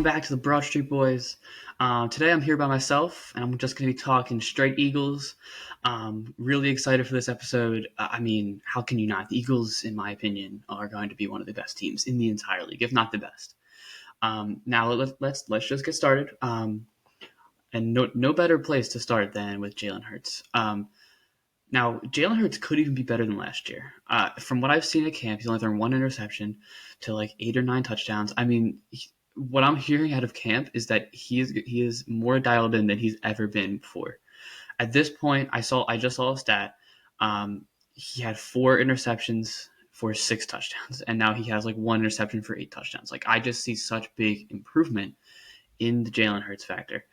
back to the Broad Street Boys. Today I'm here by myself, and I'm just going to be talking straight Eagles. Really excited for this episode. How can you not? The Eagles, in my opinion, are going to be one of the best teams in the entire league, if not the best. Now let's just get started. And no better place to start than with Jalen Hurts. Now, Jalen Hurts could even be better than last year. From what I've seen at camp, he's only thrown one interception to like 8 or 9 touchdowns. What I'm hearing out of camp is that he is more dialed in than he's ever been before. At this point, I just saw a stat. He had 4 interceptions for 6 touchdowns, and now he has like 1 interception for 8 touchdowns. Like I just see such big improvement in the Jalen Hurts factor.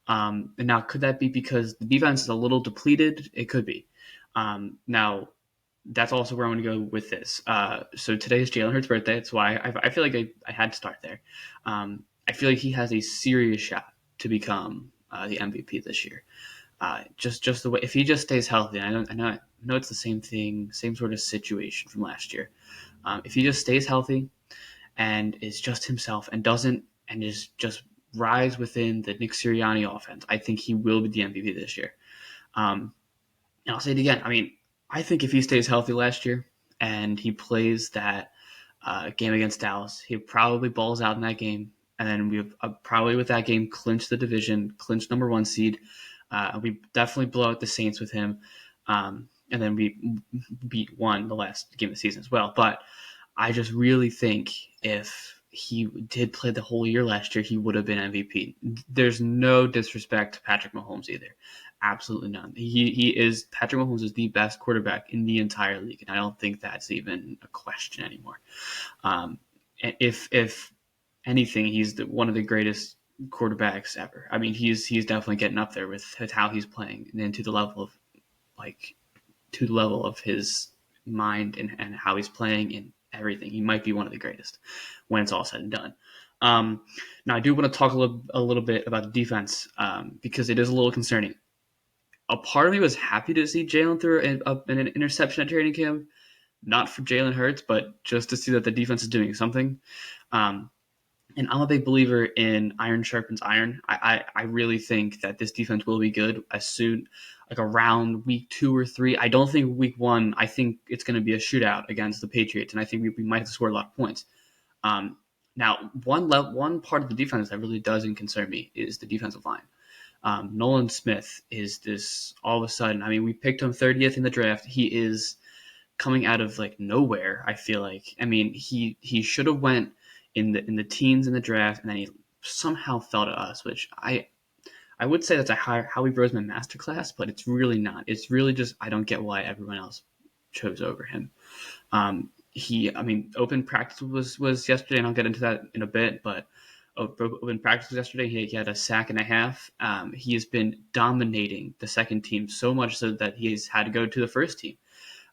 And now, could that be because the defense is a little depleted? It could be. Now, that's also where I'm going to go with this. So today is Jalen Hurts' birthday. That's why I feel like I had to start there. I feel like he has a serious shot to become the MVP this year. Just the way, if he just stays healthy, I know it's the same thing, same sort of situation from last year. If he just stays healthy and is just himself and doesn't and is just rise within the Nick Sirianni offense, I think he will be the MVP this year. And I'll say it again. I think if he stays healthy last year and he plays that game against Dallas, he probably balls out in that game. And then we probably with that game clinch the division, clinch number 1 seed. We definitely blow out the Saints with him. And then we beat one the last game of the season as well. But I just really think if he did play the whole year last year, he would have been MVP. There's no disrespect to Patrick Mahomes either. Absolutely none. Patrick Mahomes is the best quarterback in the entire league, and I don't think that's even a question anymore. If anything, he's one of the greatest quarterbacks ever. He's definitely getting up there with how he's playing and to the level of his mind and how he's playing and everything. He might be one of the greatest when it's all said and done. Now, I do want to talk a little bit about the defense because it is a little concerning. A part of me was happy to see Jalen throw an interception at training camp, not for Jalen Hurts, but just to see that the defense is doing something. And I'm a big believer in iron sharpens iron. I really think that this defense will be good as soon, like around week 2 or 3. I don't think week 1. I think it's going to be a shootout against the Patriots, and I think we might have to score a lot of points. Now, one part of the defense that really doesn't concern me is the defensive line. Nolan Smith is this all of a sudden. We picked him 30th in the draft. He is coming out of like nowhere. I feel like. He should have went in the teens in the draft, and then he somehow fell to us, which I would say that's a Howie Roseman masterclass, but it's really not. It's really just I don't get why everyone else chose over him. Open practice was yesterday, and I'll get into that in a bit, but open practice was yesterday. He had a sack and a half. He has been dominating the second team so much so that he's had to go to the first team.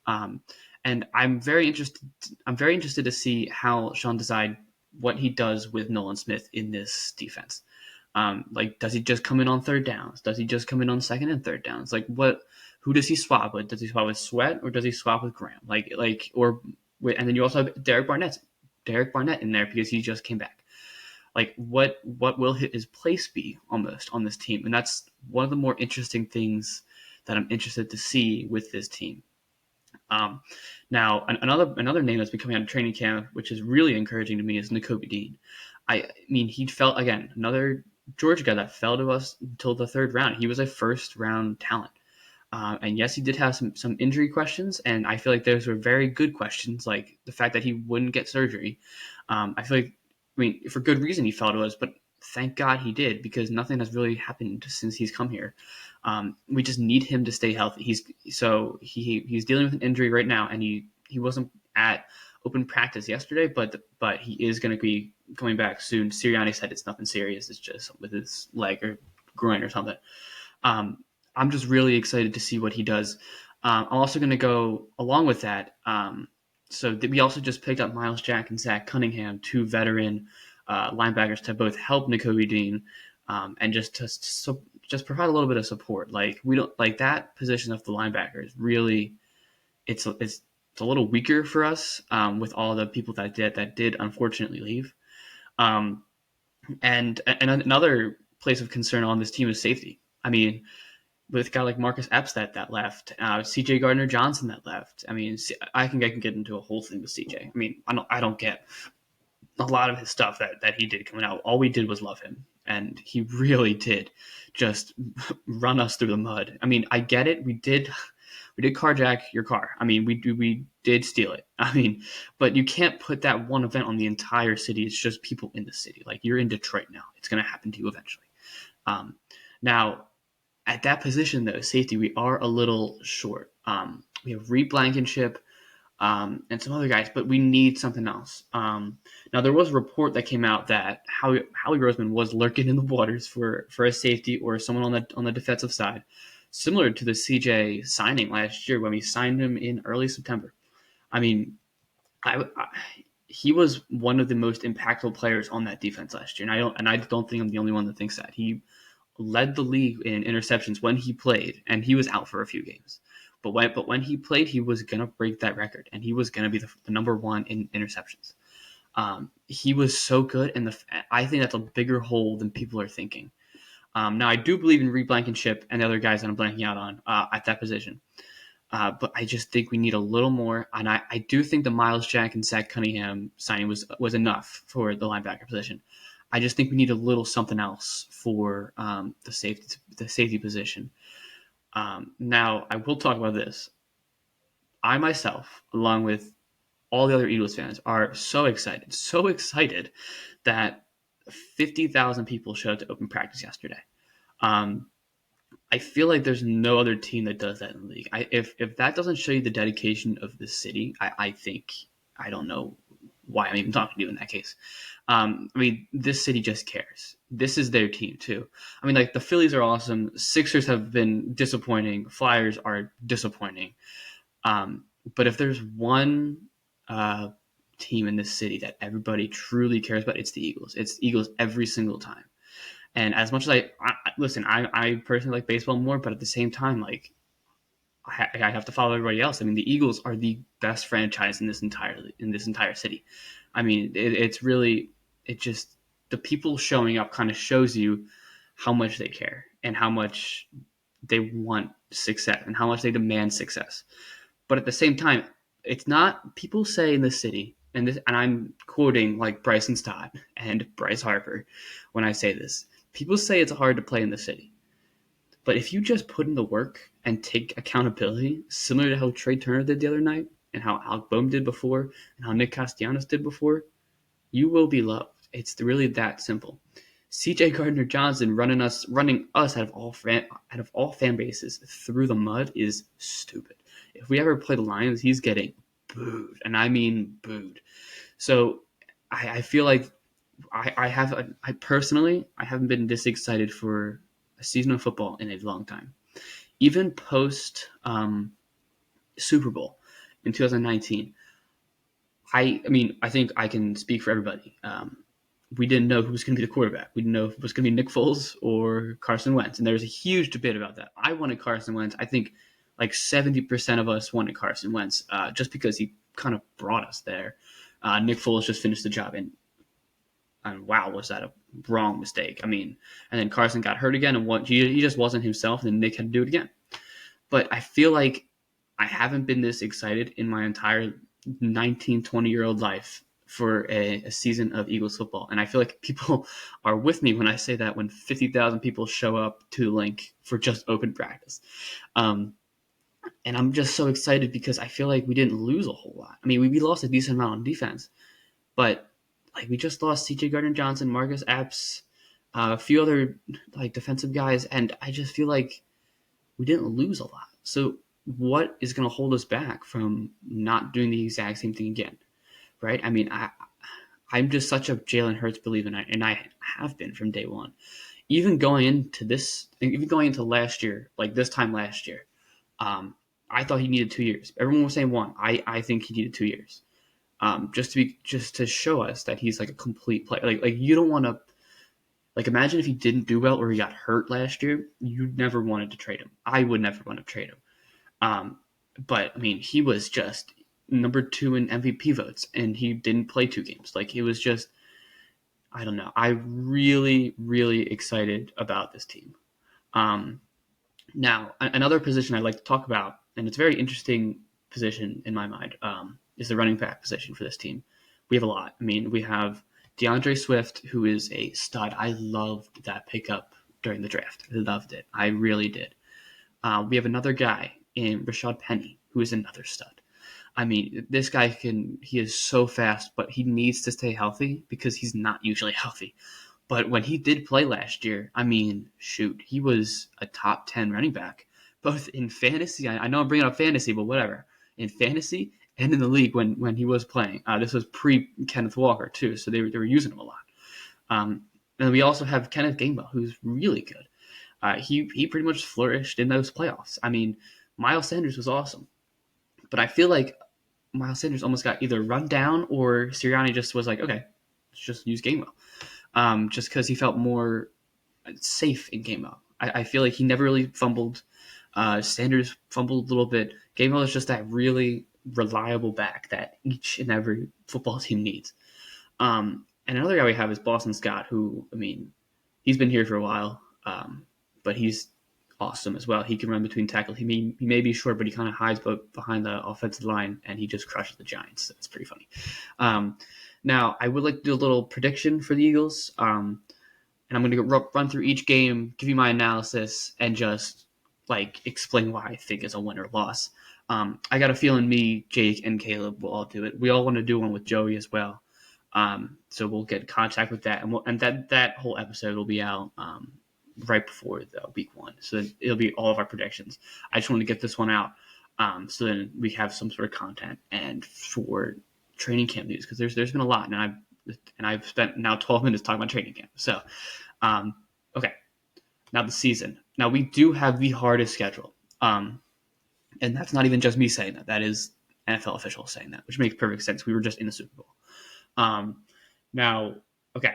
And I'm very interested to see how Sean Desai, what he does with Nolan Smith in this defense. Does he just come in on third downs? Does he just come in on second and third downs? Who does he swap with? Does he swap with Sweat or does he swap with Graham? And then you also have Derek Barnett in there because he just came back. What will his place be almost on this team? And that's one of the more interesting things that I'm interested to see with this team. Now, another name that's been coming out of training camp, which is really encouraging to me, is Nakobe Dean. He fell again, another Georgia guy that fell to us until the 3rd round. He was a first-round talent. And yes, he did have some injury questions, and I feel like those were very good questions, like the fact that he wouldn't get surgery. I feel like, for good reason he fell to us, but thank God he did, because nothing has really happened since he's come here. We just need him to stay healthy. He's dealing with an injury right now, and he wasn't at open practice yesterday, but he is going to be coming back soon. Sirianni said it's nothing serious. It's just with his leg or groin or something. I'm just really excited to see what he does. I'm also going to go along with that. We also just picked up Miles Jack and Zach Cunningham, 2 veteran linebackers, to both help Nakobe Dean and just provide a little bit of support. We don't like that position of the linebackers. Really, it's a little weaker for us with all the people that did unfortunately leave. And another place of concern on this team is safety. I mean, with a guy like Marcus Epps that left, C.J. Gardner-Johnson that left. I mean, I can get into a whole thing with C.J. I mean, I don't get a lot of his stuff that he did coming out. All we did was love him, and he really did just run us through the mud. I mean, I get it. We did carjack your car. I mean, we did steal it. I mean, but you can't put that one event on the entire city. It's just people in the city. Like, you're in Detroit now. It's going to happen to you eventually. Um, Now, at that position, though, safety, we are a little short. We have Reed Blankenship, and some other guys, but we need something else. Now, there was a report that came out that Howie Roseman was lurking in the waters for a safety or someone on the defensive side, similar to the CJ signing last year when we signed him in early September. I mean, I he was one of the most impactful players on that defense last year, and I don't think I'm the only one that thinks that. He led the league in interceptions when he played, and he was out for a few games. But when he played, he was gonna break that record, and he was gonna be the number one in interceptions. He was so good, and I think that's a bigger hole than people are thinking. Now, I do believe in Reed Blankenship and the other guys that I'm blanking out on at that position. But I just think we need a little more, and I do think the Miles Jack and Zach Cunningham signing was enough for the linebacker position. I just think we need a little something else for the safety position. Now, I will talk about this. I myself, along with all the other Eagles fans, are so excited that 50,000 people showed up to open practice yesterday. Um, I feel like there's no other team that does that in the league. If that doesn't show you the dedication of the city, I think I don't know why I'm even talking to you in that case. I mean, this city just cares. This is their team too. I mean, like, the Phillies are awesome. Sixers have been disappointing. Flyers are disappointing. Um, but if there's one uh, team in this city that everybody truly cares about, it's the Eagles. It's the Eagles every single time. And as much as listen, I personally like baseball more, but at the same time, like, I have to follow everybody else. I mean, the Eagles are the best franchise in this entire city. I mean, it's really, it just, the people showing up kind of shows you how much they care and how much they want success and how much they demand success. But at the same time, it's not, people say in the city, and I'm quoting like Bryson Stott and Bryce Harper when I say this. People say it's hard to play in the city. But if you just put in the work and take accountability, similar to how Trey Turner did the other night, and how Alec Boehm did before, and how Nick Castellanos did before, you will be loved. It's really that simple. C.J. Gardner Johnson running us out of all fan bases through the mud is stupid. If we ever play the Lions, he's getting booed, and I mean booed. So I feel like I personally I haven't been this excited for a season of football in a long time. Even post Super Bowl in 2019, I mean, I think I can speak for everybody. We didn't know who was going to be the quarterback. We didn't know if it was going to be Nick Foles or Carson Wentz, and there was a huge debate about that. I wanted Carson Wentz. I think like 70% of us wanted Carson Wentz, just because he kind of brought us there. Nick Foles just finished the job, and wow, was that a wrong mistake? I mean, and then Carson got hurt again, and he just wasn't himself, and then Nick had to do it again. But I feel like I haven't been this excited in my entire 19, 20-year-old life for a season of Eagles football. And I feel like people are with me when I say that, when 50,000 people show up to the link for just open practice. Um, and I'm just so excited because I feel like we didn't lose a whole lot. I mean, we lost a decent amount on defense, but like, we just lost C.J. Gardner-Johnson, Marcus Epps, a few other like defensive guys, and I just feel like we didn't lose a lot. So what is going to hold us back from not doing the exact same thing again, right? I mean, I'm just such a Jalen Hurts believer, and I have been from day one. Even going into last year, like this time last year, um, I thought he needed 2 years. Everyone was saying one. I think he needed 2 years, just to show us that he's like a complete player. Like you don't want to, like, imagine if he didn't do well or he got hurt last year. You never wanted to trade him. I would never want to trade him. Um, but I mean, he was just number 2 in MVP votes, and he didn't play 2 games. Like, it was just, I don't know. I'm really, really excited about this team. Um, Now, another position I'd like to talk about, and it's a very interesting position in my mind, is the running back position for this team. We have a lot. I mean, we have DeAndre Swift, who is a stud. I loved that pickup during the draft. I loved it. I really did. We have another guy in Rashad Penny, who is another stud. I mean, this guy he is so fast, but he needs to stay healthy because he's not usually healthy. But when he did play last year, I mean, shoot, he was a top 10 running back, both in fantasy. I know I'm bringing up fantasy, but whatever. In fantasy and in the league when he was playing. This was pre Kenneth Walker, too, so they were using him a lot. And we also have Kenneth Gainwell, who's really good. He pretty much flourished in those playoffs. I mean, Miles Sanders was awesome, but I feel like Miles Sanders almost got either run down or Sirianni just was like, okay, let's just use Gainwell, just because he felt more safe in Gainwell. I feel like he never really fumbled. Sanders fumbled a little bit. Gainwell is just that really reliable back that each and every football team needs. And another guy we have is Boston Scott, who, I mean, he's been here for a while, but he's awesome as well. He can run between tackles. He may be short, but he kind of hides behind the offensive line, and he just crushes the Giants. It's pretty funny. Now, I would like to do a little prediction for the Eagles, and I'm going to run through each game, give you my analysis, and just like explain why I think is a win or loss. I got a feeling me, Jake, and Caleb will all do it. We all want to do one with Joey as well. So we'll get in contact with that, and that whole episode will be out right before the week one. So it'll be all of our predictions. I just want to get this one out, so then we have some sort of content and for training camp news, because there's been a lot, and I've spent now 12 minutes talking about training camp. So, okay, now the season. Now we do have the hardest schedule, and that's not even just me saying that. That is NFL officials saying that, which makes perfect sense. We were just in the Super Bowl. Now, okay,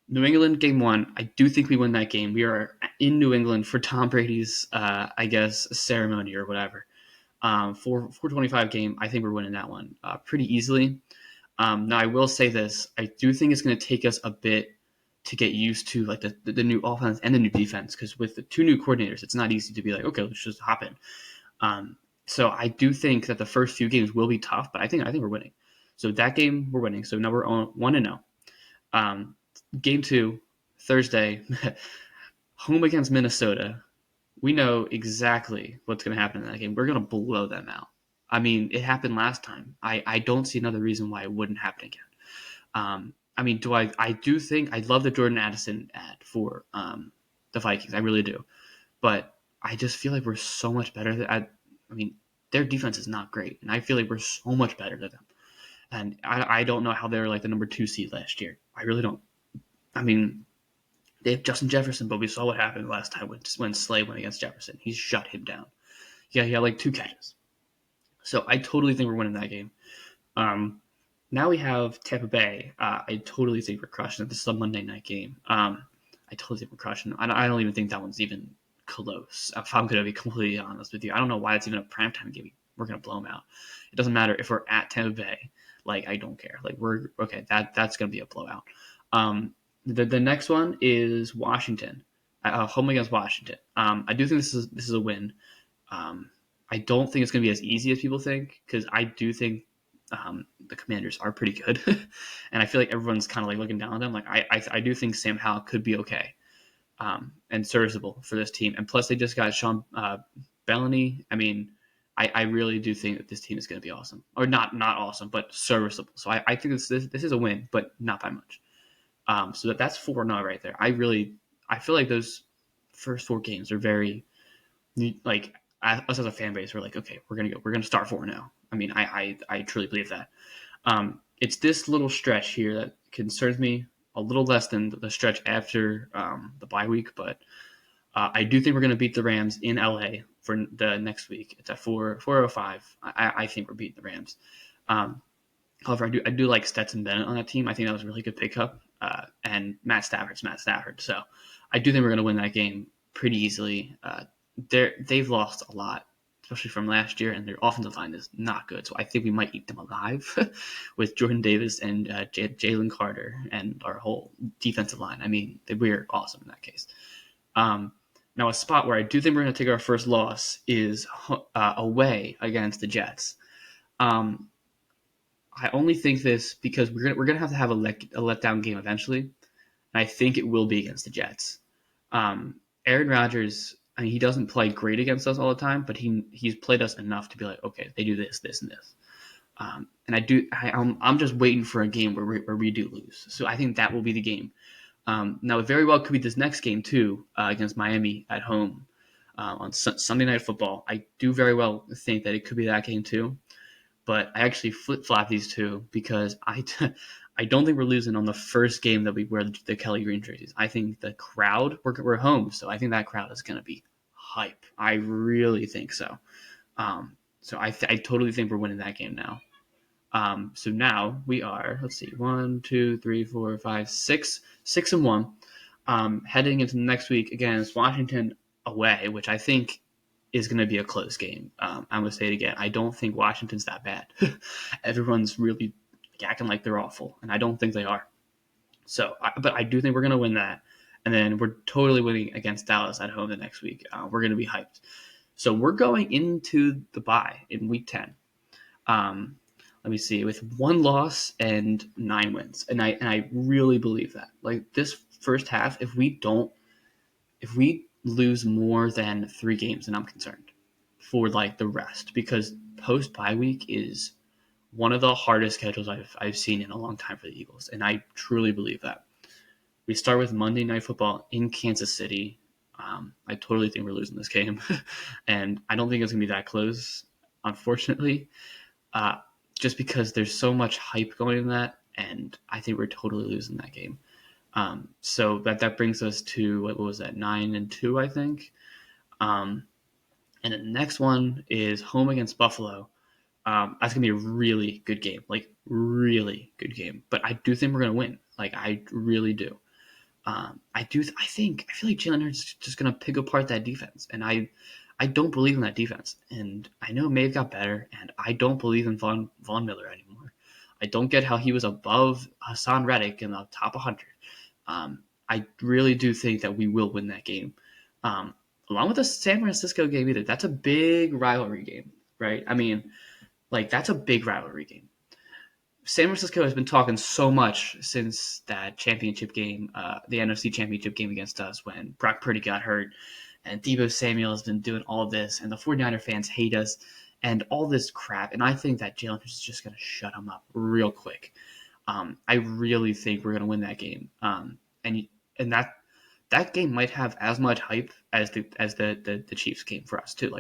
New England game one. I do think we win that game. We are in New England for Tom Brady's, I guess, ceremony or whatever. 425 game. I think we're winning that one pretty easily. Now, I will say this. I do think it's going to take us a bit to get used to like the new offense and the new defense, because with the two new coordinators, it's not easy to be like, okay, let's just hop in. So I do think that the first few games will be tough, but I think we're winning. So that game we're winning. So now we're on 1-0. Game two, Thursday, home against Minnesota. We know exactly what's going to happen in that game. We're going to blow them out. I mean, it happened last time. I don't see another reason why it wouldn't happen again. I mean, I do think I love the Jordan Addison ad for the Vikings. I really do. But I just feel like we're so much better. I mean, their defense is not great, and I feel like we're so much better than them. And I don't know how they were like the number 2 seed last year. I really don't. I mean, they have Justin Jefferson, but we saw what happened last time when Slay went against Jefferson. He shut him down. Yeah, he had like 2 catches. So I totally think we're winning that game. Now we have Tampa Bay. I totally think we're crushing it. This is a Monday night game. I totally think we're crushing it. I don't even think that one's even close. If I'm going to be completely honest with you, I don't know why it's even a primetime game. We're going to blow them out. It doesn't matter if we're at Tampa Bay. Like, I don't care. Like, we're okay. That's going to be a blowout. The next one is Washington, home against Washington. I do think this is a win. I don't think it's going to be as easy as people think, because I do think the Commanders are pretty good, and I feel like everyone's kind of like looking down on them. Like I do think Sam Howell could be okay, and serviceable for this team. And plus, they just got Sean Bellany. I mean, I really do think that this team is going to be awesome, or not awesome, but serviceable. So I think this is a win, but not by much. So that's 4-0 right there. I feel like those first 4 games are very, like, us as a fan base, we're like, okay, we're gonna start 4-0. I mean, I truly believe that. It's this little stretch here that concerns me a little less than the stretch after the bye week, but I do think we're going to beat the Rams in LA for the next week. It's at 4:05. I think we're beating the Rams. However, I do like Stetson Bennett on that team. I think that was a really good pickup. And Matt Stafford's Matt Stafford. So I do think we're going to win that game pretty easily. They've lost a lot, especially from last year, and their offensive line is not good. So I think we might eat them alive with Jordan Davis and Jalen Carter and our whole defensive line. I mean, we're awesome in that case. Now, a spot where I do think we're going to take our first loss is away against the Jets. I only think this because we're gonna have a letdown game eventually, and I think it will be against the Jets. Aaron Rodgers, I mean, he doesn't play great against us all the time, but he's played us enough to be like, okay, they do this, this, and this. And I'm just waiting for a game where we do lose. So I think that will be the game. Now, it very well could be this next game too, against Miami at home on Sunday Night Football. I do very well think that it could be that game too. But I actually flip-flop these two because I don't think we're losing on the first game that we wear the Kelly Green jerseys. I think the crowd, we're home, so I think that crowd is going to be hype. I really think so. So I totally think we're winning that game now. So now we are, let's see, 1, 2, 3, 4, 5, 6, 6-1. Heading into the next week against Washington away, which I think is going to be a close game. I'm going to say it again. I don't think Washington's that bad. Everyone's really acting like they're awful, and I don't think they are. But I do think we're going to win that, and then we're totally winning against Dallas at home the next week. We're going to be hyped. So we're going into the bye in Week 10. Let me see, with 1 loss and 9 wins, and I really believe that. Like this first half, if we lose more than 3 games, and I'm concerned for like the rest, because post bye week is one of the hardest schedules I've seen in a long time for the Eagles, and I truly believe that. We start with Monday Night Football in Kansas City. I totally think we're losing this game, and I don't think it's gonna be that close, unfortunately, just because there's so much hype going in that, and I think we're totally losing that game. So that brings us to, what was that, 9-2, I think. And the next one is home against Buffalo. That's gonna be a really good game, like really good game. But I do think we're gonna win. Like I really do. I feel like Jalen Hurts is just gonna pick apart that defense, and I don't believe in that defense. And I know it may have got better, and I don't believe in Von Miller anymore. I don't get how he was above Hassan Reddick in the top 100. I really do think that we will win that game. Along with the San Francisco game either. That's a big rivalry game, right? I mean, like, that's a big rivalry game. San Francisco has been talking so much since that championship game, the NFC championship game against us when Brock Purdy got hurt, and Deebo Samuel has been doing all this, and the 49er fans hate us, and all this crap. And I think that Jalen is just going to shut them up real quick. I really think we're going to win that game. And that game might have as much hype as the Chiefs game for us too.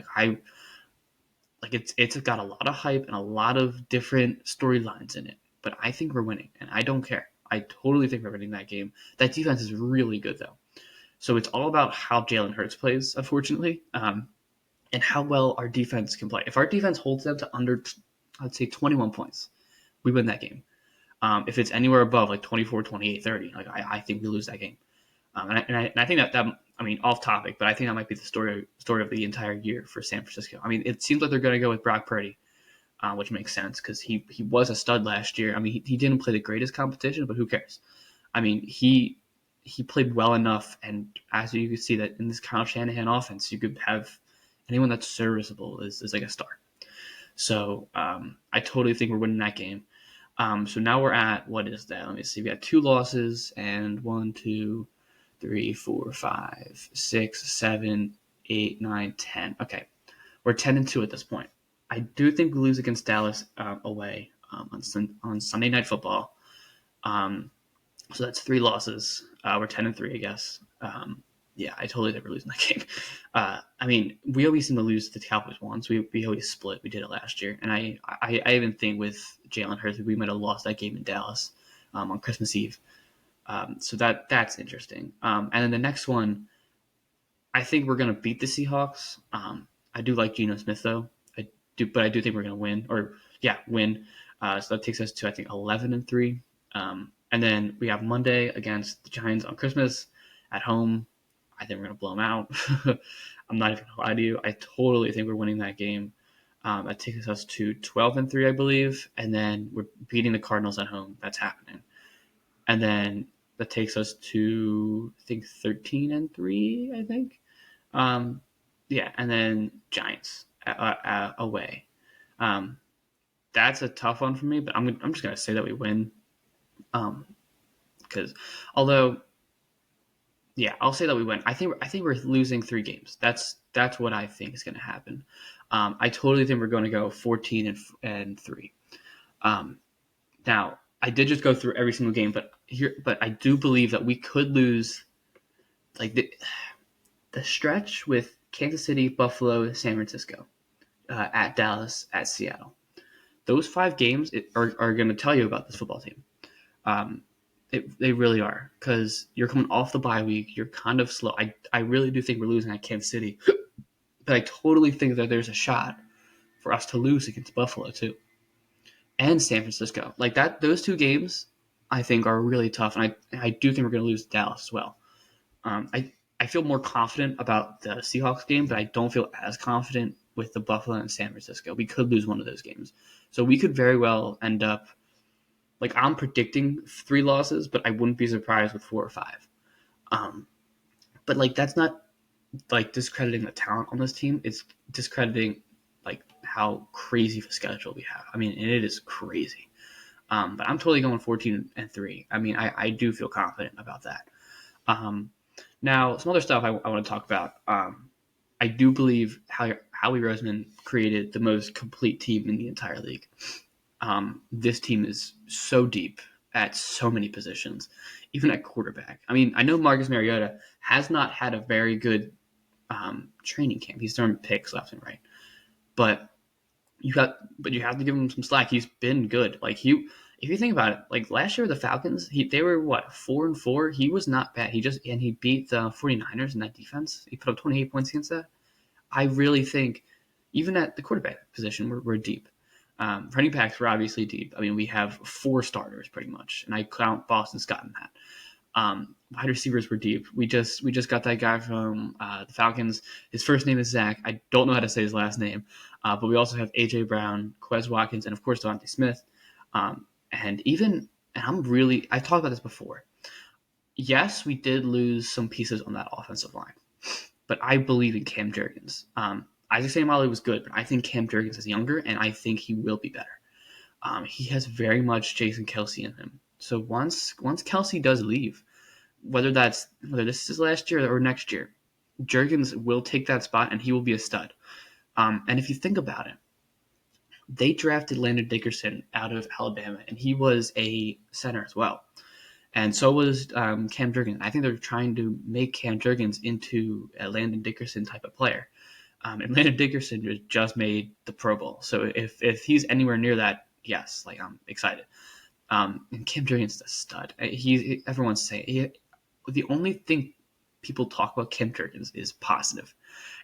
It's got a lot of hype and a lot of different storylines in it. But I think we're winning, and I don't care. I totally think we're winning that game. That defense is really good though. So it's all about how Jalen Hurts plays, unfortunately, and how well our defense can play. If our defense holds them to under, I'd say 21 points, we win that game. If it's anywhere above like 24, 28, 30, like I think we lose that game. And I think that I mean, off topic, but I think that might be the story of the entire year for San Francisco. I mean, it seems like they're going to go with Brock Purdy, which makes sense because he was a stud last year. I mean, he didn't play the greatest competition, but who cares? I mean, he played well enough, and as you can see that in this Kyle Shanahan offense, you could have anyone that's serviceable is like a star. So I totally think we're winning that game. So now we're at, what is that? Let me see. We got 2 losses and 1, 2, 3, 4, 5, 6, 7, 8, 9, 10. Okay, we're 10-2 at this point. I do think we lose against Dallas away on Sunday Night Football. So that's 3 losses. We're 10-3, I guess. Yeah, I totally think we're losing that game. I mean, we always seem to lose to the Cowboys once. We always split. We did it last year, and I even think with Jalen Hurts we might have lost that game in Dallas on Christmas Eve. So that's interesting. And then the next one, I think we're gonna beat the Seahawks. I do like Geno Smith though. But I do think we're gonna win. Win. So that takes us to, I think, 11-3. And then we have Monday against the Giants on Christmas at home. I think we're going to blow them out. I'm not even going to lie to you. I totally think we're winning that game. That takes us to 12-3, I believe, and then we're beating the Cardinals at home. That's happening, and then that takes us to I think 13-3. I think, yeah, and then Giants away. Um, that's a tough one for me, but I'm just gonna say that we win. Because although, yeah, I'll say that we win. I think we're losing 3 games. That's what I think is going to happen. I totally think we're going to go 14-3. Um, now I did just go through every single game, but I do believe that we could lose like the stretch with Kansas City, Buffalo, San Francisco, at Dallas, at Seattle. Those 5 games are going to tell you about this football team. They really are, because you're coming off the bye week. You're kind of slow. I really do think we're losing at Kansas City, but I totally think that there's a shot for us to lose against Buffalo too, and San Francisco. Like that, those 2 games I think are really tough, and I do think we're going to lose to Dallas as well. I feel more confident about the Seahawks game, but I don't feel as confident with the Buffalo and San Francisco. We could lose one of those games, so we could very well end up. Like, I'm predicting 3 losses, but I wouldn't be surprised with 4 or 5. But like, that's not like discrediting the talent on this team. It's discrediting like how crazy of a schedule we have. I mean, and it is crazy. But I'm totally going 14-3. I mean, I do feel confident about that. Now, some other stuff I want to talk about. I do believe Howie Roseman created the most complete team in the entire league. This team is so deep at so many positions, even at quarterback. I mean, I know Marcus Mariota has not had a very good training camp. He's throwing picks left and right, but you have to give him some slack. He's been good. Like if you think about it, like last year with the Falcons, they were what 4-4. He was not bad. He beat the 49ers in that defense. He put up 28 points against that. I really think even at the quarterback position, we're deep. Running backs were obviously deep. I mean, we have 4 starters pretty much, and I count Boston Scott in that. Wide receivers were deep. We just got that guy from the Falcons. His first name is Zach. I don't know how to say his last name, but we also have AJ Brown, Quez Watkins, and of course Devontae Smith. I've talked about this before. Yes, we did lose some pieces on that offensive line, but I believe in Cam Jurgens. Isaac Seumalo was good, but I think Cam Jurgens is younger, and I think he will be better. He has very much Jason Kelce in him. So once Kelce does leave, whether this is his last year or next year, Jurgens will take that spot, and he will be a stud. And if you think about it, they drafted Landon Dickerson out of Alabama, and he was a center as well. And so was Cam Jurgens. I think they're trying to make Cam Jurgens into a Landon Dickerson type of player. And Landon Dickerson just made the Pro Bowl. So if he's anywhere near that, yes, like I'm excited. And Cam Jurgens is a stud. Everyone's saying the only thing people talk about Cam Jurgens is positive,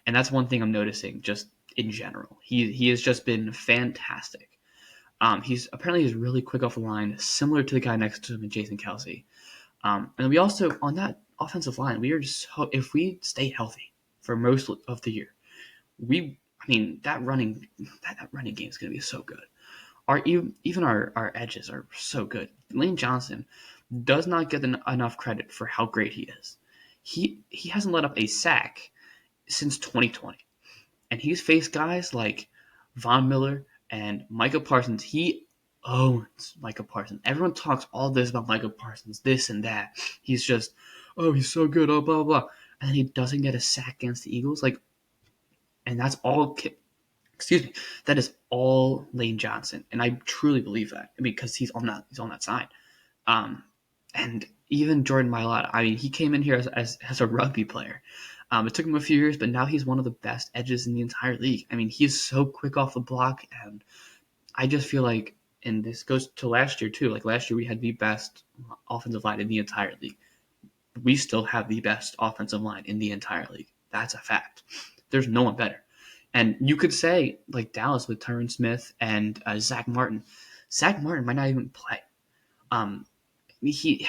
and that's one thing I'm noticing just in general. He has just been fantastic. He's really quick off the line, similar to the guy next to him, Jason Kelce. And we also on that offensive line, if we stay healthy for most of the year, that running game is going to be so good. Even our edges are so good. Lane Johnson does not get enough credit for how great he is. He hasn't let up a sack since 2020, and he's faced guys like Von Miller and Micah Parsons. He owns Micah Parsons. Everyone talks all this about Micah Parsons, this and that. He's just, he's so good, blah blah blah, and then he doesn't get a sack against the Eagles, and that's all. That is all Lane Johnson, and I truly believe that because he's on that side. And even Jordan Mailata, I mean, he came in here as a rugby player. It took him a few years, but now he's one of the best edges in the entire league. I mean, he's so quick off the block, and I just feel like, and this goes to last year too. Like last year, we had the best offensive line in the entire league. We still have the best offensive line in the entire league. That's a fact. There's no one better. And you could say, like Dallas with Tyron Smith and Zach Martin. Zach Martin might not even play. He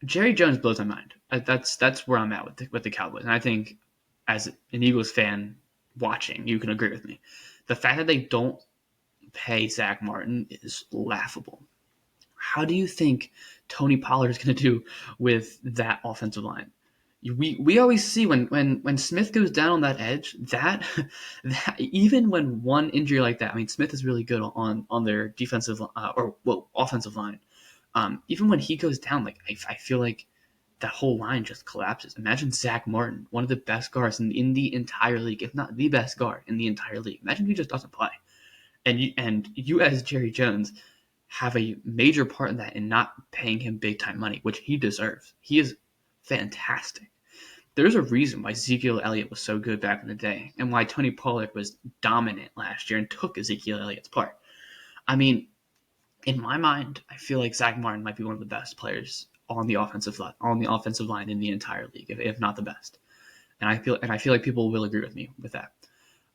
Jerry Jones blows my mind. That's where I'm at with the Cowboys, and I think as an Eagles fan watching, you can agree with me. The fact that they don't pay Zach Martin is laughable. How do you think Tony Pollard is going to do with that offensive line? We always see when Smith goes down on that edge, that even when one injury like that, I mean Smith is really good on their defensive offensive line. Even when he goes down, like I feel like that whole line just collapses. Imagine Zach Martin, one of the best guards in the entire league, if not the best guard in the entire league. Imagine he just doesn't play, and you as Jerry Jones have a major part in that in not paying him big time money, which he deserves. He is fantastic. There's a reason why Ezekiel Elliott was so good back in the day, and why Tony Pollard was dominant last year and took Ezekiel Elliott's part. I mean, in my mind, I feel like Zach Martin might be one of the best players on the offensive line in the entire league, if not the best. And I feel like people will agree with me with that.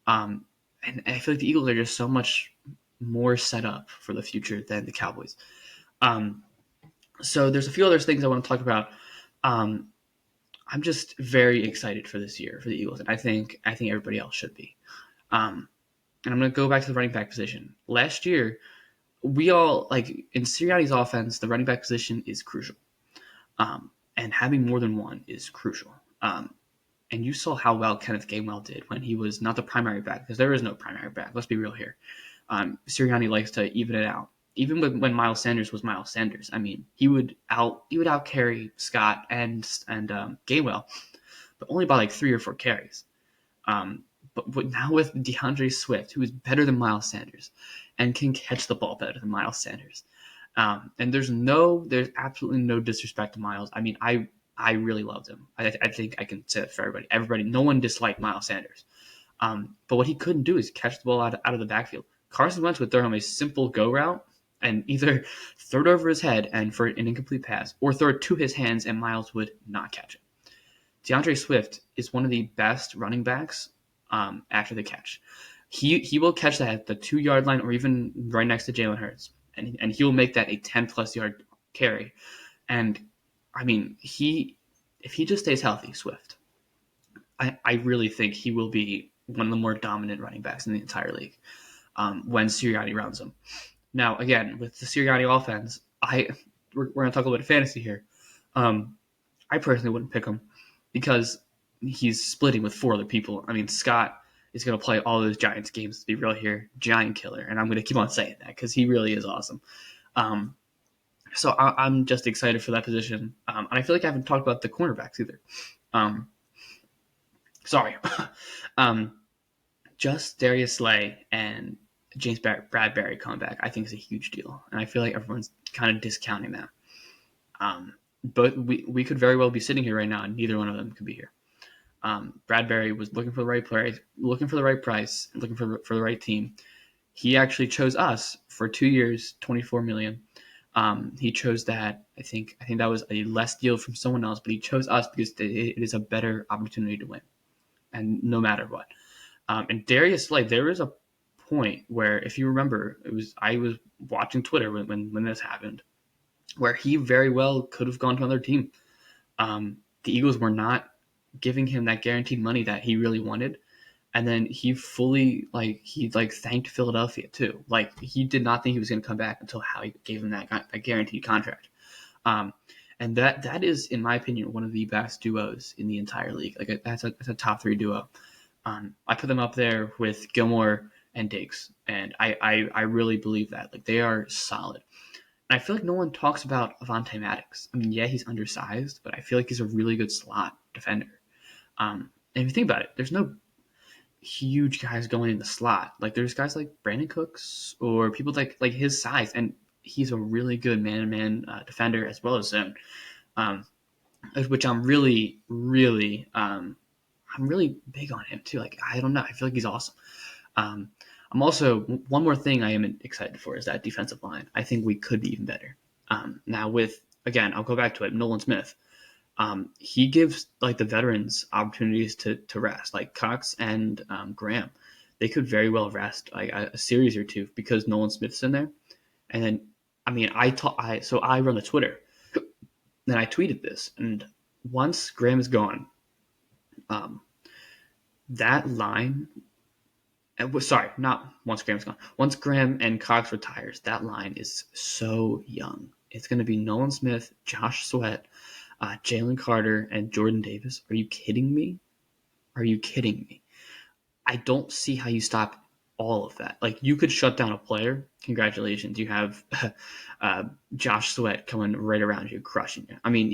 Um, and I feel like the Eagles are just so much more set up for the future than the Cowboys. Um, so there's a few other things I want to talk about. Um, I'm just very excited for this year for the Eagles, and I think everybody else should be. And I'm going to go back to the running back position. Last year, we all like in Sirianni's offense, the running back position is crucial, and having more than one is crucial. And you saw how well Kenneth Gainwell did when he was not the primary back, because there is no primary back. Let's be real here. Sirianni likes to even it out. Even when Miles Sanders was Miles Sanders, I mean, he would out carry Scott and Gainwell, but only by like 3 or 4 carries. But now with DeAndre Swift, who is better than Miles Sanders and can catch the ball better than Miles Sanders, and there's absolutely no disrespect to Miles. I mean, I really loved him. I think I can say that for everybody. No one disliked Miles Sanders. But what he couldn't do is catch the ball out of the backfield. Carson Wentz would throw him a simple go route and either throw it over his head and for an incomplete pass, or throw it to his hands and Miles would not catch it. DeAndre Swift is one of the best running backs after the catch. He will catch that at the 2 yard line or even right next to Jalen Hurts, and he will make that a 10+ yard carry. And I mean, if he just stays healthy, Swift, I really think he will be one of the more dominant running backs in the entire league when Sirianni rounds him. Now, again, with the Sirianni offense, we're going to talk a little bit of fantasy here. I personally wouldn't pick him because he's splitting with 4 other people. I mean, Scott is going to play all those Giants games, to be real here, giant killer, and I'm going to keep on saying that because he really is awesome. So I'm just excited for that position, and I feel like I haven't talked about the cornerbacks either. Sorry. Just Darius Slay and James Bradbury coming back, I think is a huge deal, and I feel like everyone's kind of discounting that. But we could very well be sitting here right now, and neither one of them could be here. Bradbury was looking for the right player, looking for the right price, looking for the right team. He actually chose us for 2 years, $24 million. He chose that. I think that was a less deal from someone else, but he chose us because it is a better opportunity to win, and no matter what. And Darius Slay, there was a point where, if you remember, I was watching Twitter when this happened, where he very well could have gone to another team. The Eagles were not giving him that guaranteed money that he really wanted, and then he fully thanked Philadelphia too. Like, he did not think he was going to come back until Howie gave him that guaranteed contract. And that is, in my opinion, one of the best duos in the entire league. Like, that's a top 3 duo. I put them up there with Gilmore and Diggs, and I really believe that. Like, they are solid. And I feel like no one talks about Avonte Maddox. I mean, yeah, he's undersized, but I feel like he's a really good slot defender. And if you think about it, there's no huge guys going in the slot. Like, there's guys like Brandon Cooks or people like his size, and he's a really good man-to-man defender as well as zone, which I'm really, really I'm really big on him too. Like, I don't know. I feel like he's awesome. I'm also, one more thing I am excited for is that defensive line. I think we could be even better. Now again, I'll go back to it. Nolan Smith. He gives like the veterans opportunities to rest, like Cox and Graham. They could very well rest like a series or two because Nolan Smith's in there. And then, I mean, I run the Twitter, then I tweeted this, and once Graham is gone, um, that line. Sorry, not once Graham's gone. Once Graham and Cox retires, that line is so young. It's going to be Nolan Smith, Josh Sweat, Jalen Carter, and Jordan Davis. Are you kidding me? Are you kidding me? I don't see how you stop all of that. Like, you could shut down a player. Congratulations, you have Josh Sweat coming right around you, crushing you. I mean,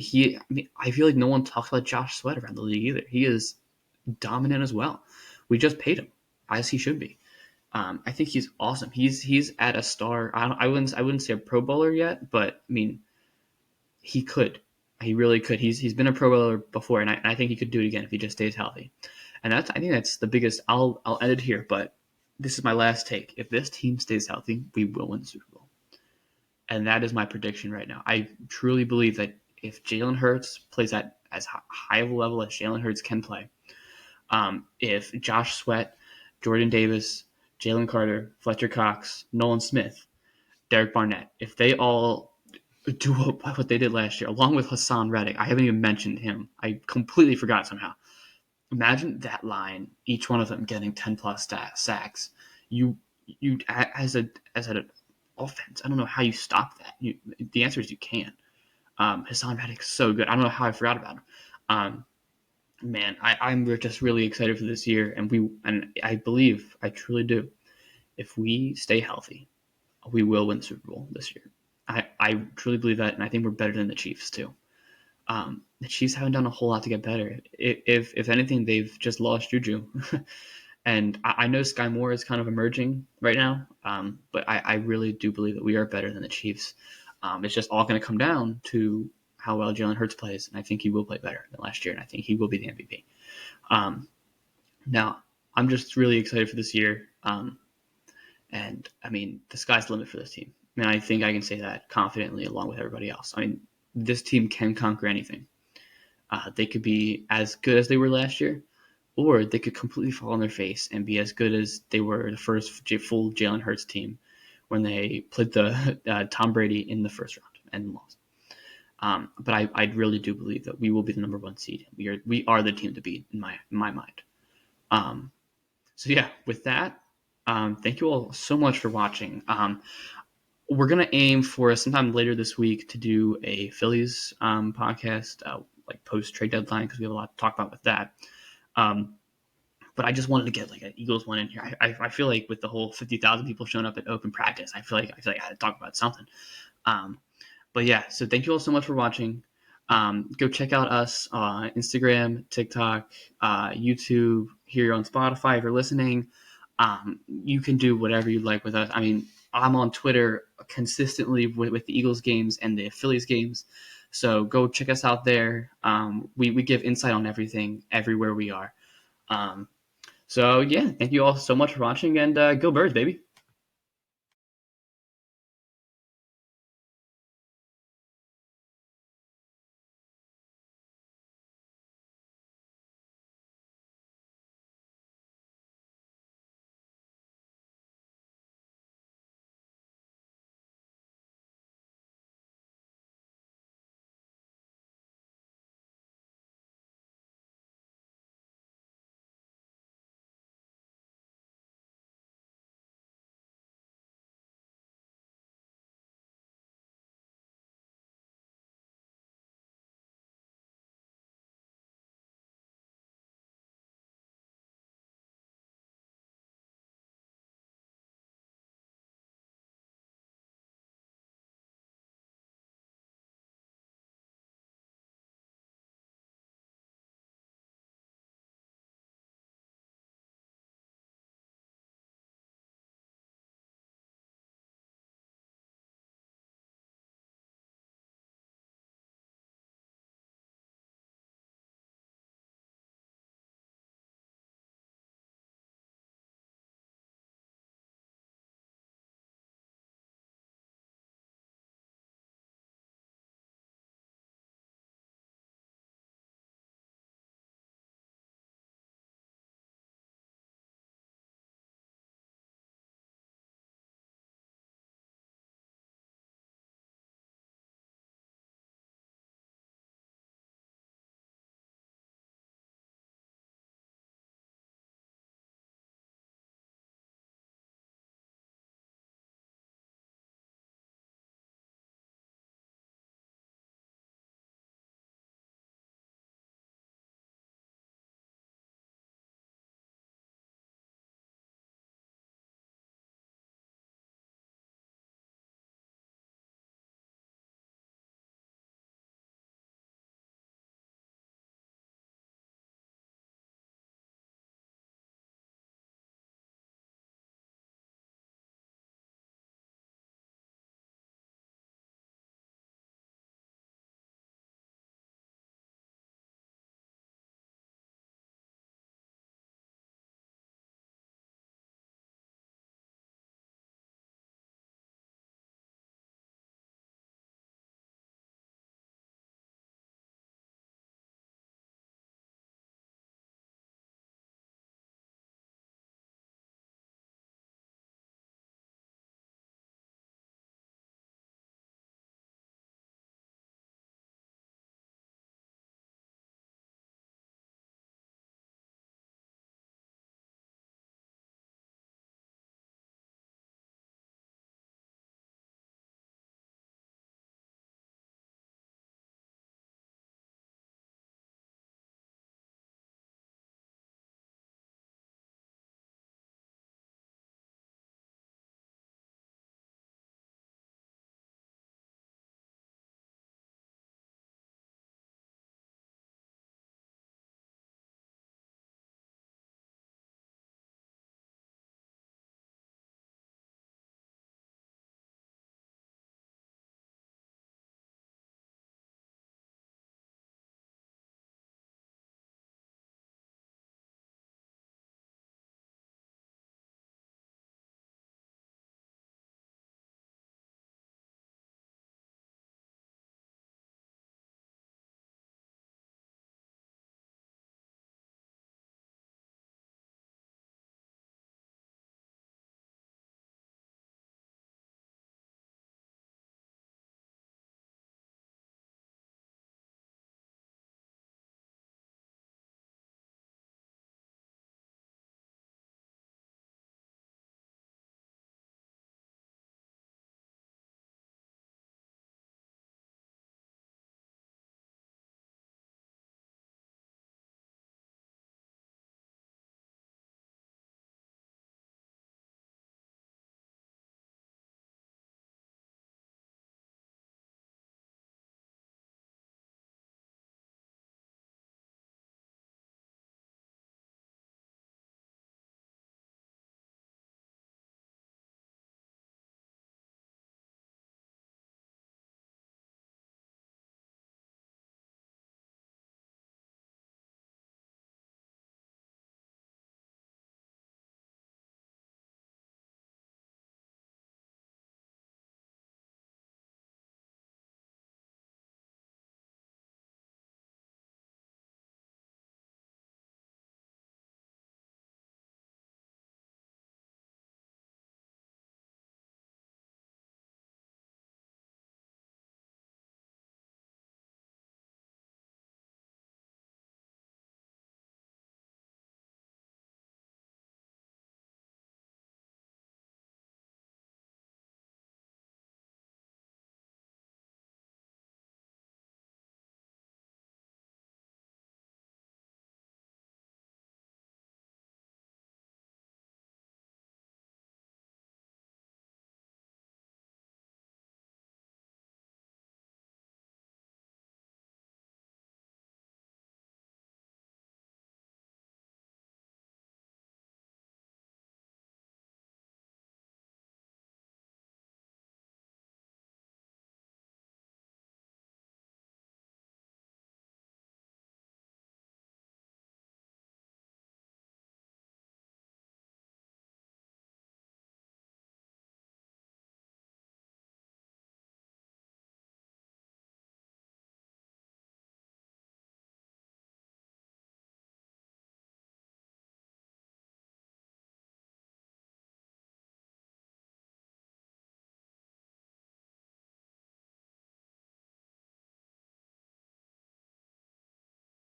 I feel like no one talks about Josh Sweat around the league either. He is dominant as well. We just paid him as he should be. I think he's awesome. He's at a star. I wouldn't say a Pro Bowler yet, but I mean, he could. He really could. He's been a Pro Bowler before, and I think he could do it again if he just stays healthy. And I think that's the biggest. I'll end it here, but this is my last take. If this team stays healthy, we will win the Super Bowl, and that is my prediction right now. I truly believe that if Jalen Hurts plays at as high of a level as Jalen Hurts can play, if Josh Sweat, Jordan Davis, Jalen Carter, Fletcher Cox, Nolan Smith, Derek Barnett, if they all do what they did last year, along with Hassan Reddick, I haven't even mentioned him. I completely forgot somehow. Imagine that line, each one of them getting 10 plus sacks. You as an offense, I don't know how you stop that. The answer is you can. Hassan Reddick's so good. I don't know how I forgot about him. Man, I'm just really excited for this year, and I truly do. If we stay healthy, we will win the Super Bowl this year. I truly believe that, and I think we're better than the Chiefs too. The Chiefs haven't done a whole lot to get better. If anything, they've just lost Juju. And I know Sky Moore is kind of emerging right now, but I really do believe that we are better than the Chiefs. It's just all going to come down to how well Jalen Hurts plays, and I think he will play better than last year, and I think he will be the MVP. Now, I'm just really excited for this year, and I mean, the sky's the limit for this team. And I think I can say that confidently along with everybody else. I mean, this team can conquer anything. They could be as good as they were last year, or they could completely fall on their face and be as good as they were the first full Jalen Hurts team when they played the Tom Brady in the first round and lost. But I really do believe that we will be the number one seed. We are the team to beat in my mind. So yeah, with that, thank you all so much for watching. We're gonna aim for sometime later this week to do a Phillies podcast, like post trade deadline, because we have a lot to talk about with that. But I just wanted to get like an Eagles one in here. I feel like with the whole 50,000 people showing up at open practice, I feel like I had to talk about something. But yeah, so thank you all so much for watching. Go check out us on Instagram, TikTok, YouTube, here on Spotify if you're listening. You can do whatever you'd like with us. I mean, I'm on Twitter consistently with the Eagles games and the Phillies games. So go check us out there. We give insight on everything, everywhere we are. So yeah, thank you all so much for watching, and go Birds, baby.